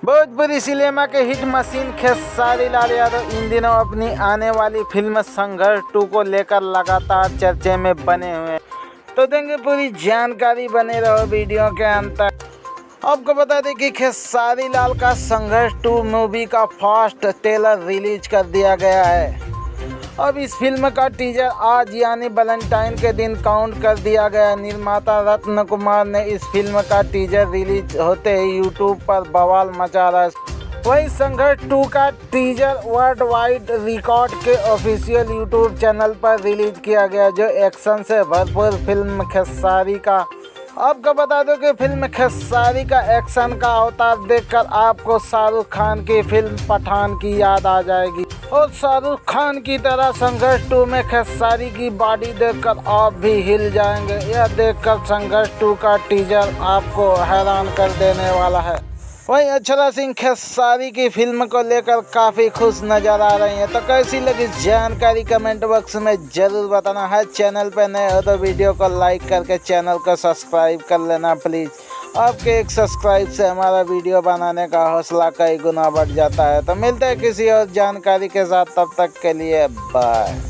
Bhojpuri cinema के hit machine Khesari Lal Yadav इन दिनों अपनी आने वाली फिल्म संघर्ष 2 को लेकर लगातार चर्चे में बने हुए हैं। तो देंगे पूरी जानकारी, बने रहो वीडियो के अंत तक। आपको बता दें कि खेसारी लाल का संघर्ष 2 मूवी का फर्स्ट ट्रेलर रिलीज कर दिया गया है। अब इस फिल्म का टीजर आज यानी वैलेंटाइन के दिन काउंट कर दिया गया। निर्माता रत्न कुमार ने इस फिल्म का टीजर रिलीज होते ही यूट्यूब पर बवाल मचा रहा है। वहीं संघर्ष 2 का टीजर वर्ल्ड वाइड रिकॉर्ड के ऑफिशियल यूट्यूब चैनल पर रिलीज किया गया, जो एक्शन से भरपूर फिल्म खेसारी का। आपको बता दो कि फिल्म खेसारी का एक्शन का अवतार देखकर आपको शाहरुख खान की फिल्म पठान की याद आ जाएगी, और शाहरुख खान की तरह संघर्ष 2 में खेसारी की बॉडी देखकर आप भी हिल जाएंगे। यह देखकर संघर्ष 2 का टीजर आपको हैरान कर देने वाला है। वहीं अक्षरा सिंह खेसारी की फिल्म को लेकर काफ़ी खुश नज़र आ रही हैं। तो कैसी लगी जानकारी कमेंट बॉक्स में ज़रूर बताना है। चैनल पर नए हो तो वीडियो को लाइक करके चैनल को सब्सक्राइब कर लेना प्लीज़। आपके एक सब्सक्राइब से हमारा वीडियो बनाने का हौसला कई गुना बढ़ जाता है। तो मिलते हैं किसी और जानकारी के साथ, तब तक के लिए बाय।